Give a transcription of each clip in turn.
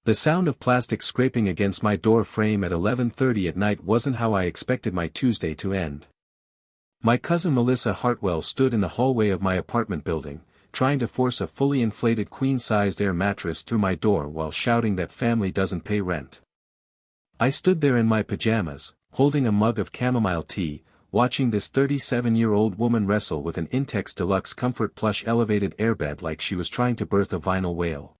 The sound of plastic scraping against my door frame at 11:30 at night wasn't how I expected my Tuesday to end. My cousin Melissa Hartwell stood in the hallway of my apartment building, trying to force a fully inflated queen-sized air mattress through my door while shouting that family doesn't pay rent. I stood there in my pajamas, holding a mug of chamomile tea, watching this 37-year-old woman wrestle with an Intex Deluxe Comfort Plush elevated airbed like she was trying to birth a vinyl whale.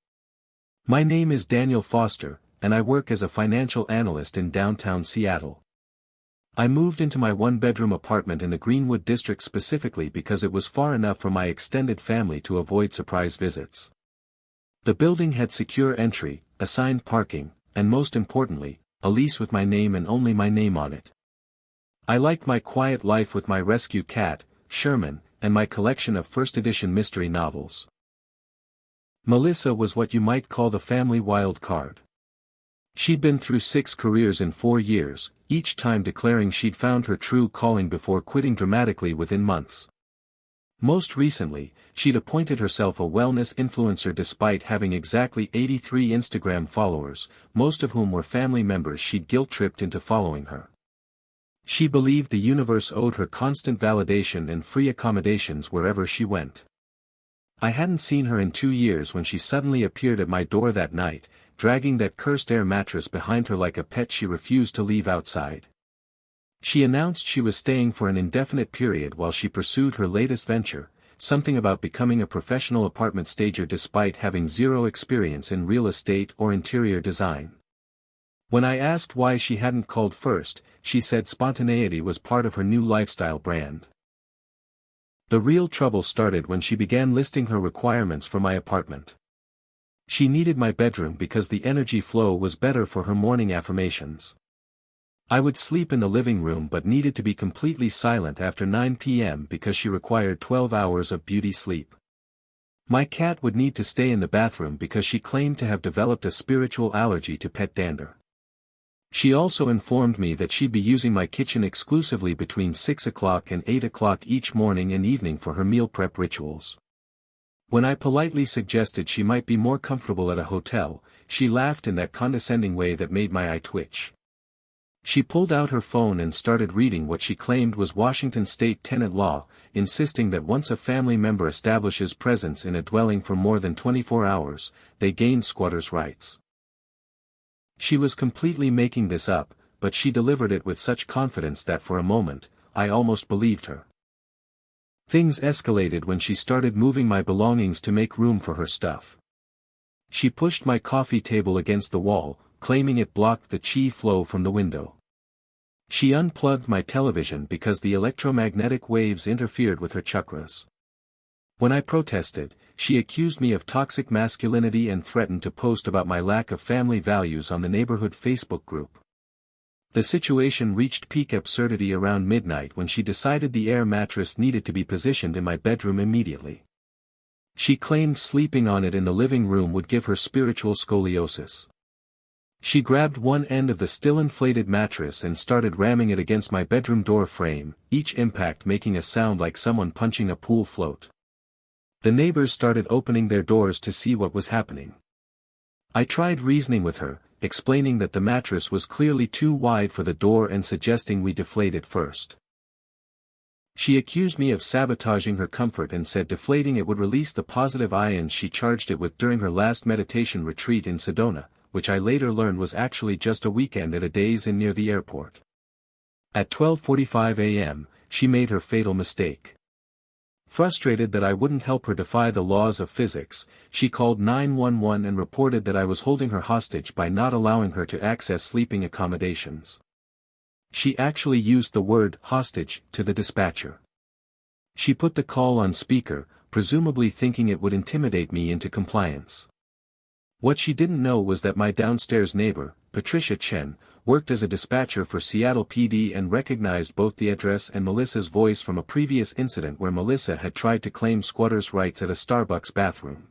My name is Daniel Foster, and I work as a financial analyst in downtown Seattle. I moved into my one-bedroom apartment in the Greenwood district specifically because it was far enough from my extended family to avoid surprise visits. The building had secure entry, assigned parking, and most importantly, a lease with my name and only my name on it. I liked my quiet life with my rescue cat, Sherman, and my collection of first-edition mystery novels. Melissa was what you might call the family wild card. She'd been through 6 careers in 4 years, each time declaring she'd found her true calling before quitting dramatically within months. Most recently, she'd appointed herself a wellness influencer despite having exactly 83 Instagram followers, most of whom were family members she'd guilt-tripped into following her. She believed the universe owed her constant validation and free accommodations wherever she went. I hadn't seen her in 2 years when she suddenly appeared at my door that night, dragging that cursed air mattress behind her like a pet she refused to leave outside. She announced she was staying for an indefinite period while she pursued her latest venture, something about becoming a professional apartment stager despite having 0 experience in real estate or interior design. When I asked why she hadn't called first, she said spontaneity was part of her new lifestyle brand. The real trouble started when she began listing her requirements for my apartment. She needed my bedroom because the energy flow was better for her morning affirmations. I would sleep in the living room but needed to be completely silent after 9 p.m. because she required 12 hours of beauty sleep. My cat would need to stay in the bathroom because she claimed to have developed a spiritual allergy to pet dander. She also informed me that she'd be using my kitchen exclusively between 6 o'clock and 8 o'clock each morning and evening for her meal prep rituals. When I politely suggested she might be more comfortable at a hotel, she laughed in that condescending way that made my eye twitch. She pulled out her phone and started reading what she claimed was Washington state tenant law, insisting that once a family member establishes presence in a dwelling for more than 24 hours, they gain squatters' rights. She was completely making this up, but she delivered it with such confidence that for a moment, I almost believed her. Things escalated when she started moving my belongings to make room for her stuff. She pushed my coffee table against the wall, claiming it blocked the chi flow from the window. She unplugged my television because the electromagnetic waves interfered with her chakras. When I protested, she accused me of toxic masculinity and threatened to post about my lack of family values on the neighborhood Facebook group. The situation reached peak absurdity around midnight when she decided the air mattress needed to be positioned in my bedroom immediately. She claimed sleeping on it in the living room would give her spiritual scoliosis. She grabbed one end of the still inflated mattress and started ramming it against my bedroom door frame, each impact making a sound like someone punching a pool float. The neighbors started opening their doors to see what was happening. I tried reasoning with her, explaining that the mattress was clearly too wide for the door and suggesting we deflate it first. She accused me of sabotaging her comfort and said deflating it would release the positive ions she charged it with during her last meditation retreat in Sedona, which I later learned was actually just a weekend at a Days Inn near the airport. At 12:45 a.m., she made her fatal mistake. Frustrated that I wouldn't help her defy the laws of physics, she called 911 and reported that I was holding her hostage by not allowing her to access sleeping accommodations. She actually used the word hostage to the dispatcher. She put the call on speaker, presumably thinking it would intimidate me into compliance. What she didn't know was that my downstairs neighbor, Patricia Chen, worked as a dispatcher for Seattle PD and recognized both the address and Melissa's voice from a previous incident where Melissa had tried to claim squatters' rights at a Starbucks bathroom.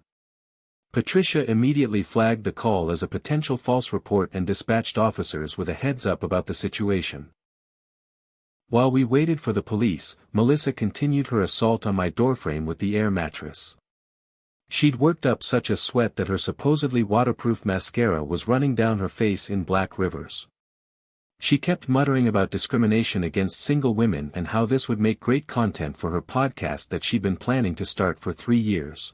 Patricia immediately flagged the call as a potential false report and dispatched officers with a heads-up about the situation. While we waited for the police, Melissa continued her assault on my doorframe with the air mattress. She'd worked up such a sweat that her supposedly waterproof mascara was running down her face in black rivers. She kept muttering about discrimination against single women and how this would make great content for her podcast that she'd been planning to start for 3 years.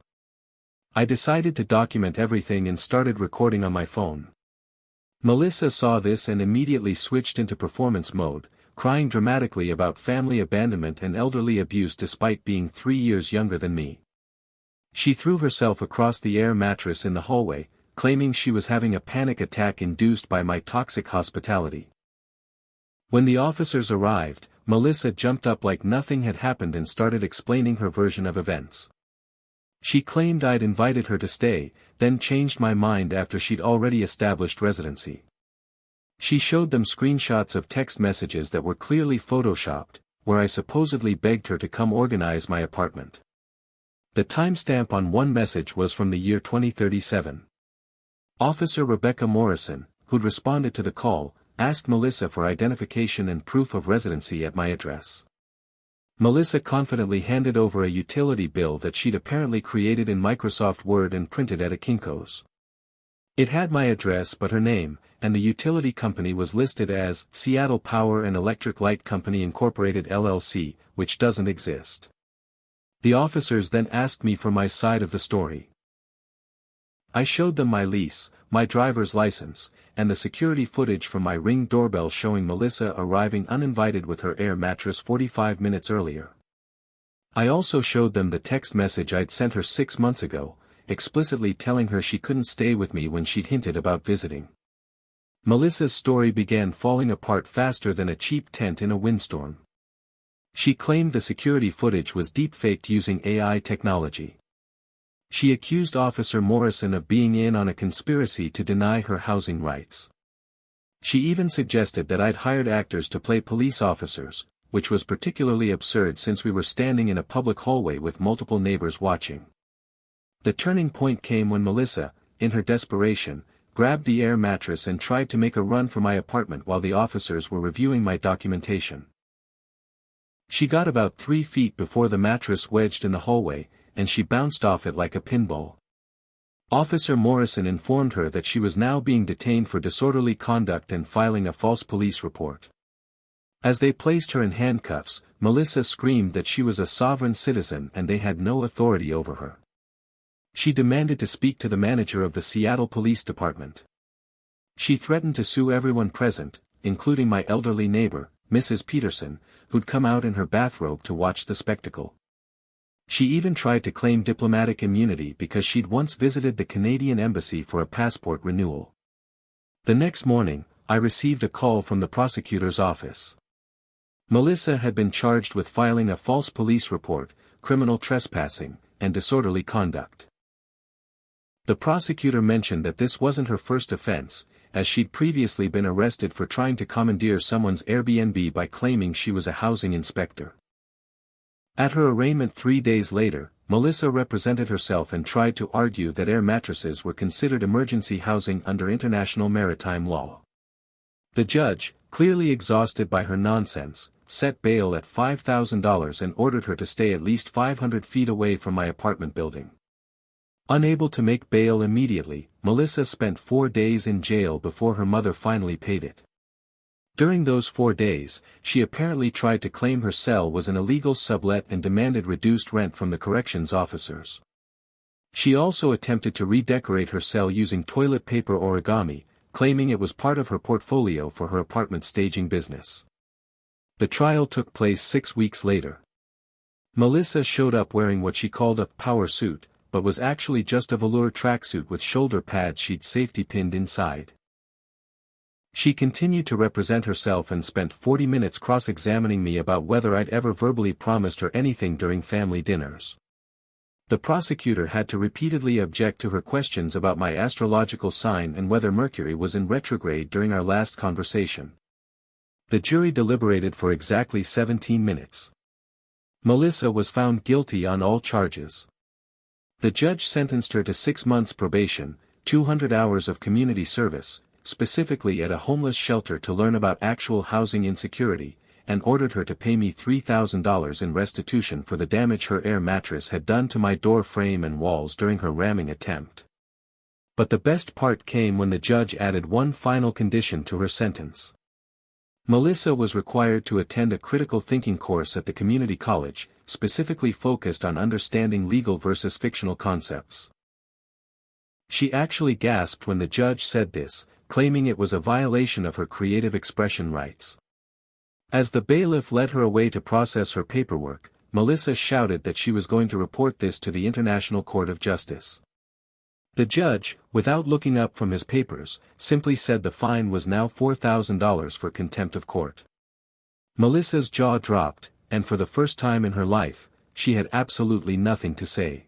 I decided to document everything and started recording on my phone. Melissa saw this and immediately switched into performance mode, crying dramatically about family abandonment and elderly abuse despite being 3 years younger than me. She threw herself across the air mattress in the hallway, claiming she was having a panic attack induced by my toxic hospitality. When the officers arrived, Melissa jumped up like nothing had happened and started explaining her version of events. She claimed I'd invited her to stay, then changed my mind after she'd already established residency. She showed them screenshots of text messages that were clearly photoshopped, where I supposedly begged her to come organize my apartment. The timestamp on one message was from the year 2037. Officer Rebecca Morrison, who'd responded to the call, asked Melissa for identification and proof of residency at my address. Melissa confidently handed over a utility bill that she'd apparently created in Microsoft Word and printed at a Kinko's. It had my address but her name, and the utility company was listed as Seattle Power and Electric Light Company Incorporated LLC, which doesn't exist. The officers then asked me for my side of the story. I showed them my lease, my driver's license, and the security footage from my Ring doorbell showing Melissa arriving uninvited with her air mattress 45 minutes earlier. I also showed them the text message I'd sent her 6 months ago, explicitly telling her she couldn't stay with me when she'd hinted about visiting. Melissa's story began falling apart faster than a cheap tent in a windstorm. She claimed the security footage was deepfaked using AI technology. She accused Officer Morrison of being in on a conspiracy to deny her housing rights. She even suggested that I'd hired actors to play police officers, which was particularly absurd since we were standing in a public hallway with multiple neighbors watching. The turning point came when Melissa, in her desperation, grabbed the air mattress and tried to make a run for my apartment while the officers were reviewing my documentation. She got about 3 feet before the mattress wedged in the hallway, and she bounced off it like a pinball. Officer Morrison informed her that she was now being detained for disorderly conduct and filing a false police report. As they placed her in handcuffs, Melissa screamed that she was a sovereign citizen and they had no authority over her. She demanded to speak to the manager of the Seattle Police Department. She threatened to sue everyone present, including my elderly neighbor, Mrs. Peterson, who'd come out in her bathrobe to watch the spectacle. She even tried to claim diplomatic immunity because she'd once visited the Canadian embassy for a passport renewal. The next morning, I received a call from the prosecutor's office. Melissa had been charged with filing a false police report, criminal trespassing, and disorderly conduct. The prosecutor mentioned that this wasn't her first offense, as she'd previously been arrested for trying to commandeer someone's Airbnb by claiming she was a housing inspector. At her arraignment 3 days later, Melissa represented herself and tried to argue that air mattresses were considered emergency housing under international maritime law. The judge, clearly exhausted by her nonsense, set bail at $5,000 and ordered her to stay at least 500 feet away from my apartment building. Unable to make bail immediately, Melissa spent 4 days in jail before her mother finally paid it. During those 4 days, she apparently tried to claim her cell was an illegal sublet and demanded reduced rent from the corrections officers. She also attempted to redecorate her cell using toilet paper origami, claiming it was part of her portfolio for her apartment staging business. The trial took place 6 weeks later. Melissa showed up wearing what she called a power suit, but was actually just a velour tracksuit with shoulder pads she'd safety pinned inside. She continued to represent herself and spent 40 minutes cross-examining me about whether I'd ever verbally promised her anything during family dinners. The prosecutor had to repeatedly object to her questions about my astrological sign and whether Mercury was in retrograde during our last conversation. The jury deliberated for exactly 17 minutes. Melissa was found guilty on all charges. The judge sentenced her to 6 months probation, 200 hours of community service, specifically at a homeless shelter to learn about actual housing insecurity, and ordered her to pay me $3,000 in restitution for the damage her air mattress had done to my door frame and walls during her ramming attempt. But the best part came when the judge added one final condition to her sentence. Melissa was required to attend a critical thinking course at the community college, specifically focused on understanding legal versus fictional concepts. She actually gasped when the judge said this, claiming it was a violation of her creative expression rights. As the bailiff led her away to process her paperwork, Melissa shouted that she was going to report this to the International Court of Justice. The judge, without looking up from his papers, simply said the fine was now $4,000 for contempt of court. Melissa's jaw dropped, and for the first time in her life, she had absolutely nothing to say.